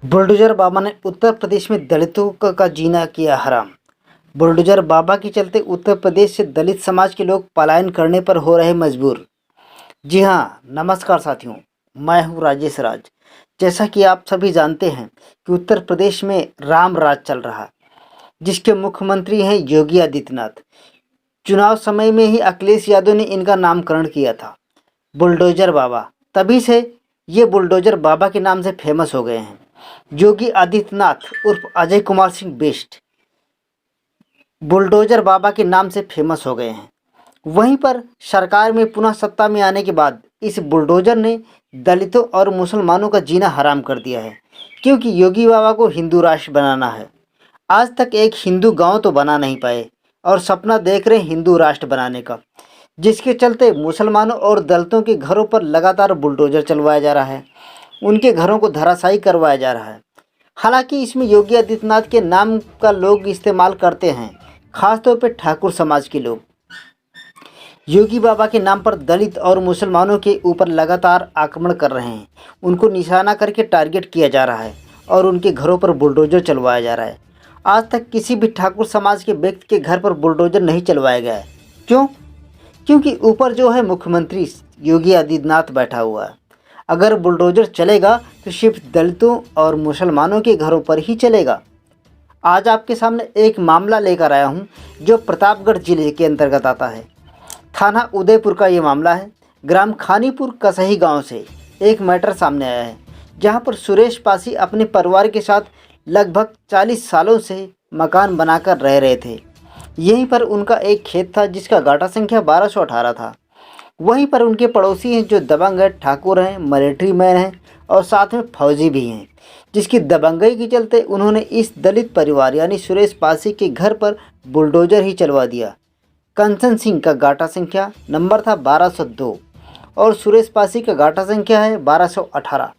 Bulldozer बाबा ने उत्तर प्रदेश में दलितों का जीना किया हराम। बुलडोजर बाबा के चलते उत्तर प्रदेश से दलित समाज के लोग पलायन करने पर हो रहे मजबूर। जी हाँ, नमस्कार साथियों, मैं हूँ राजेश राज। जैसा कि आप सभी जानते हैं कि उत्तर प्रदेश में राम राज चल रहा है, जिसके मुख्यमंत्री हैं योगी आदित्यनाथ। चुनाव समय में ही अखिलेश यादव ने इनका नामकरण किया था बुलडोजर बाबा। तभी से ये बुलडोजर बाबा के नाम से फेमस हो गए हैं। योगी आदित्यनाथ उर्फ अजय कुमार सिंह बेस्ट बुलडोजर बाबा के नाम से फेमस हो गए हैं। वहीं पर सरकार में पुनः सत्ता में आने के बाद इस बुलडोजर ने दलितों और मुसलमानों का जीना हराम कर दिया है, क्योंकि योगी बाबा को हिंदू राष्ट्र बनाना है। आज तक एक हिंदू गांव तो बना नहीं पाए और सपना देख रहे हिंदू राष्ट्र बनाने का, जिसके चलते मुसलमानों और दलितों के घरों पर लगातार बुलडोजर चलवाया जा रहा है, उनके घरों को धराशायी करवाया जा रहा है। हालांकि इसमें योगी आदित्यनाथ के नाम का लोग इस्तेमाल करते हैं, खासतौर पर ठाकुर समाज के लोग। योगी बाबा के नाम पर दलित और मुसलमानों के ऊपर लगातार आक्रमण कर रहे हैं, उनको निशाना करके टारगेट किया जा रहा है और उनके घरों पर बुलडोजर चलवाया जा रहा है। आज तक किसी भी ठाकुर समाज के व्यक्ति के घर पर बुलडोजर नहीं चलवाया गया है। क्यों? क्योंकि ऊपर जो है मुख्यमंत्री योगी आदित्यनाथ बैठा हुआ है। अगर बुलडोजर चलेगा तो सिर्फ दलितों और मुसलमानों के घरों पर ही चलेगा। आज आपके सामने एक मामला लेकर आया हूं, जो प्रतापगढ़ जिले के अंतर्गत आता है। थाना उदयपुर का ये मामला है। ग्राम खानीपुर कसही गांव से एक मैटर सामने आया है, जहां पर सुरेश पासी अपने परिवार के साथ लगभग 40 सालों से मकान बनाकर रह रहे थे। यहीं पर उनका एक खेत था, जिसका गाटा संख्या 1218 था। वहीं पर उनके पड़ोसी हैं जो दबंग है, ठाकुर हैं, मिलिट्री मैन हैं और साथ में फौजी भी हैं, जिसकी दबंगई के चलते उन्होंने इस दलित परिवार यानी सुरेश पासी के घर पर बुलडोजर ही चलवा दिया। कंचन सिंह का गाटा संख्या नंबर था 1202 और सुरेश पासी का गाटा संख्या है 1218।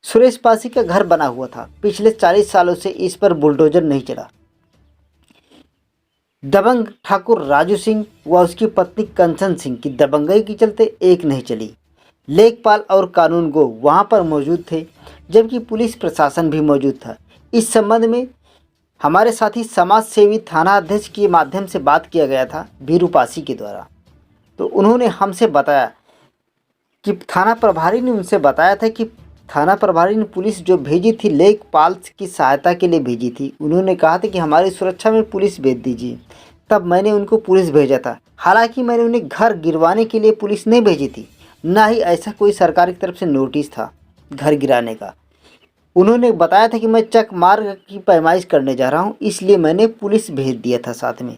सुरेश पासी का घर बना हुआ था, पिछले 40 सालों से इस पर बुलडोजर नहीं चला। दबंग ठाकुर राजू सिंह व उसकी पत्नी कंचन सिंह की दबंगई के चलते एक नहीं चली। लेखपाल और कानून गो वहां पर मौजूद थे, जबकि पुलिस प्रशासन भी मौजूद था। इस संबंध में हमारे साथी समाज सेवी थाना अध्यक्ष के माध्यम से बात किया गया था बीरू पासी के द्वारा। तो उन्होंने हमसे बताया कि थाना प्रभारी ने उनसे बताया था कि थाना प्रभारी ने पुलिस जो भेजी थी लेखपाल की सहायता के लिए भेजी थी। उन्होंने कहा था कि हमारी सुरक्षा में पुलिस भेज दीजिए, तब मैंने उनको पुलिस भेजा था। हालांकि मैंने उन्हें घर गिरवाने के लिए पुलिस नहीं भेजी थी, ना ही ऐसा कोई सरकार की तरफ से नोटिस था घर गिराने का। उन्होंने बताया था कि मैं चक मार्ग की पैमाइश करने जा रहा हूँ, इसलिए मैंने पुलिस भेज दिया था साथ में।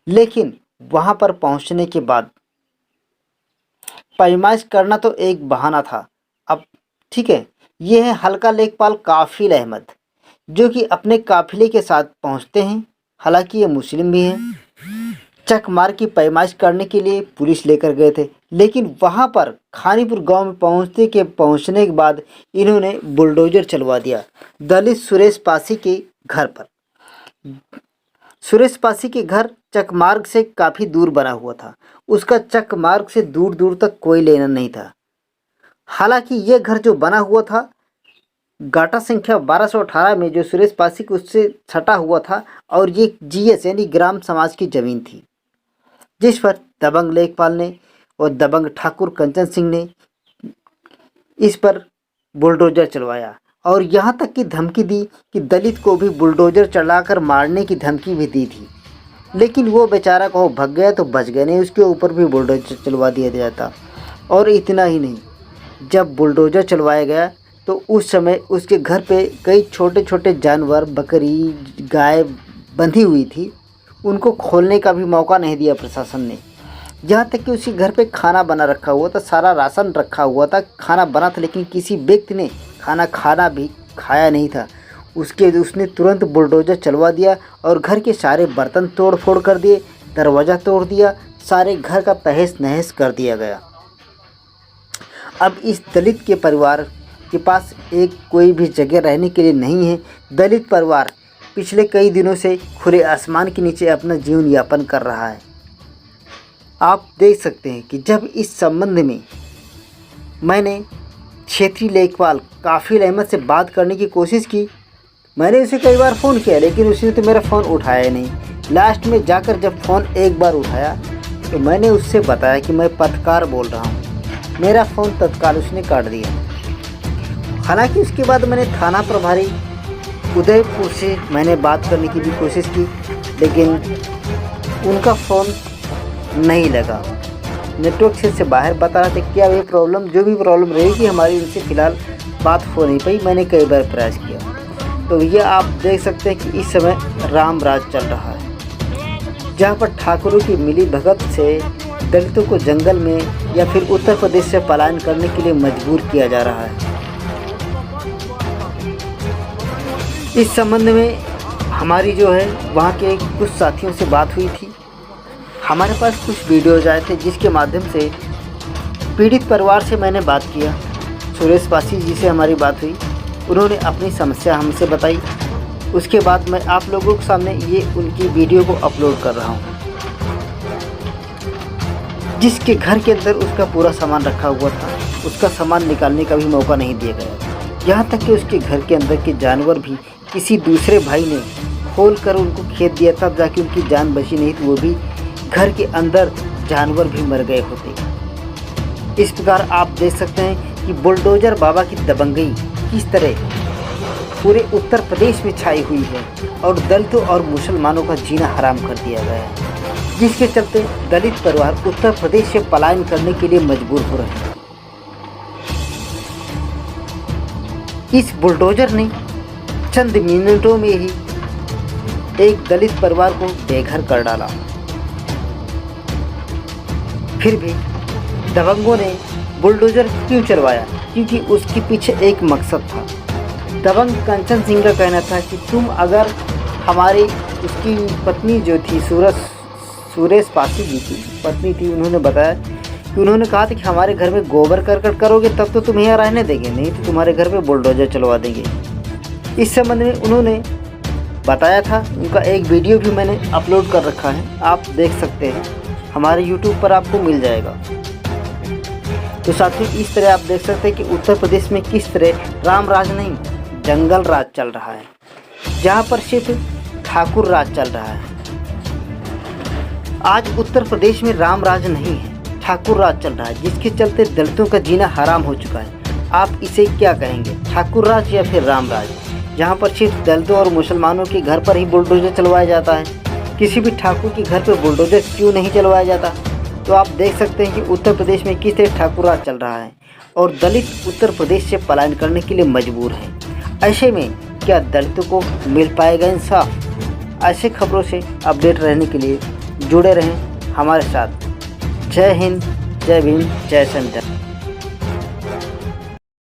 लेकिन वहाँ पर पहुँचने के बाद पैमाइश करना तो एक बहाना था। अब ठीक है, ये है हल्का लेखपाल काफिल अहमद, जो कि अपने काफिले के साथ पहुंचते हैं। हालांकि ये मुस्लिम भी हैं। चक मार की पैमाइश करने के लिए पुलिस लेकर गए थे, लेकिन वहां पर खानीपुर गांव में पहुंचने के बाद इन्होंने बुलडोजर चलवा दिया दलित सुरेश पासी के घर पर। सुरेश पासी के घर चक मार्ग से काफ़ी दूर बना हुआ था, उसका चक मार्ग से दूर दूर तक कोई लेना नहीं था। हालांकि ये घर जो बना हुआ था गाटा संख्या 1218 में, जो सुरेश पासी को उससे सटा हुआ था, और ये जीएस यानी ग्राम समाज की ज़मीन थी, जिस पर दबंग लेखपाल ने और दबंग ठाकुर कंचन सिंह ने इस पर बुलडोजर चलवाया और यहाँ तक की धमकी दी कि दलित को भी बुलडोजर चलाकर मारने की धमकी भी दी थी। लेकिन वो बेचारा कहो भग गया तो बच गए, नहीं उसके ऊपर भी बुलडोजर चलवा दिया जाता। और इतना ही नहीं, जब बुलडोजर चलवाया गया तो उस समय उसके घर पे कई छोटे छोटे जानवर, बकरी, गाय बंधी हुई थी, उनको खोलने का भी मौका नहीं दिया प्रशासन ने। यहाँ तक कि उसी घर पे खाना बना रखा हुआ था, सारा राशन रखा हुआ था, खाना बना था, लेकिन किसी व्यक्ति ने खाना भी खाया नहीं था। उसने तुरंत बुलडोजर चलवा दिया और घर के सारे बर्तन तोड़ फोड़ कर दिए, दरवाज़ा तोड़ दिया, सारे घर का तहस नहस कर दिया गया। अब इस दलित के परिवार के पास एक कोई भी जगह रहने के लिए नहीं है। दलित परिवार पिछले कई दिनों से खुले आसमान के नीचे अपना जीवन यापन कर रहा है। आप देख सकते हैं कि जब इस संबंध में मैंने क्षेत्रीय लेखपाल काफिल अहमद से बात करने की कोशिश की। मैंने उसे कई बार फ़ोन किया लेकिन उसने तो मेरा फ़ोन उठाया ही नहीं। लास्ट में जाकर जब फ़ोन एक बार उठाया तो मैंने उससे बताया कि मैं पत्रकार बोल रहा हूँ। मेरा फ़ोन तत्काल उसने काट दिया। हालांकि उसके बाद मैंने थाना प्रभारी उदयपुर से मैंने बात करने की भी कोशिश की लेकिन उनका फ़ोन नहीं लगा। नेटवर्क से बाहर बता रहे थे। क्या ये प्रॉब्लम जो भी प्रॉब्लम रहेगी हमारी उनसे फ़िलहाल बात हो नहीं पाई। मैंने कई बार प्रयास किया। तो ये आप देख सकते हैं कि इस समय राम राज चल रहा है, जहाँ पर ठाकुरों की मिली भगत से दलितों को जंगल में या फिर उत्तर प्रदेश से पलायन करने के लिए मजबूर किया जा रहा है। इस संबंध में हमारी जो है वहाँ के कुछ साथियों से बात हुई थी। हमारे पास कुछ वीडियोज आए थे जिसके माध्यम से पीड़ित परिवार से मैंने बात किया। सुरेश पासी जी से हमारी बात हुई। उन्होंने अपनी समस्या हमसे बताई। उसके बाद मैं आप लोगों के सामने ये उनकी वीडियो को अपलोड कर रहा हूँ, जिसके घर के अंदर उसका पूरा सामान रखा हुआ था। उसका सामान निकालने का भी मौका नहीं दिया गया। यहाँ तक कि उसके घर के अंदर के जानवर भी किसी दूसरे भाई ने खोल कर उनको खेत दिया था, ताकि उनकी जान बची नहीं तो वो भी घर के अंदर जानवर भी मर गए होते। इस प्रकार आप देख सकते हैं कि बुलडोजर बाबा की दबंगई किस तरह पूरे उत्तर प्रदेश में छाई हुई है और दलितों और मुसलमानों का जीना हराम कर दिया गया है, जिसके चलते दलित परिवार उत्तर प्रदेश से पलायन करने के लिए मजबूर हो रहे हैं। इस बुलडोजर ने चंद मिनटों में ही एक दलित परिवार को बेघर कर डाला। फिर भी दबंगों ने बुलडोजर क्यों चलवाया? क्योंकि उसके पीछे एक मकसद था। दबंग कंचन सिंह का कहना था कि तुम अगर हमारी उसकी पत्नी जो थी सुरेश पासी जी की पत्नी थी, उन्होंने बताया कि उन्होंने कहा था कि हमारे घर में गोबर करकट करोगे तब तो तुम्हें यहाँ रहने देंगे, नहीं तो तुम्हारे घर पे बुलडोजर चलवा देंगे। इस संबंध में उन्होंने बताया था। उनका एक वीडियो भी मैंने अपलोड कर रखा है, आप देख सकते हैं, हमारे YouTube पर आपको मिल जाएगा। तो साथियों इस तरह आप देख सकते हैं कि उत्तर प्रदेश में किस तरह राम राज नहीं जंगल राज चल रहा है, जहाँ पर सिर्फ ठाकुर राज चल रहा है। आज उत्तर प्रदेश में राम राज नहीं है, ठाकुर राज चल रहा है, जिसके चलते दलितों का जीना हराम हो चुका है। आप इसे क्या कहेंगे, ठाकुर राज या फिर राम राज? जहाँ पर सिर्फ दलितों और मुसलमानों के घर पर ही बुलडोजर चलवाया जाता है, किसी भी ठाकुर के घर पर बुलडोजर क्यों नहीं चलवाया जाता? तो आप देख सकते हैं कि उत्तर प्रदेश में किस तरह ठाकुर राज चल रहा है और दलित उत्तर प्रदेश से पलायन करने के लिए मजबूर हैं। ऐसे में क्या दलितों को मिल पाएगा इंसाफ? ऐसे खबरों से अपडेट रहने के लिए जुड़े रहें हमारे साथ। जय हिंद, जय भीम, जय संविधान।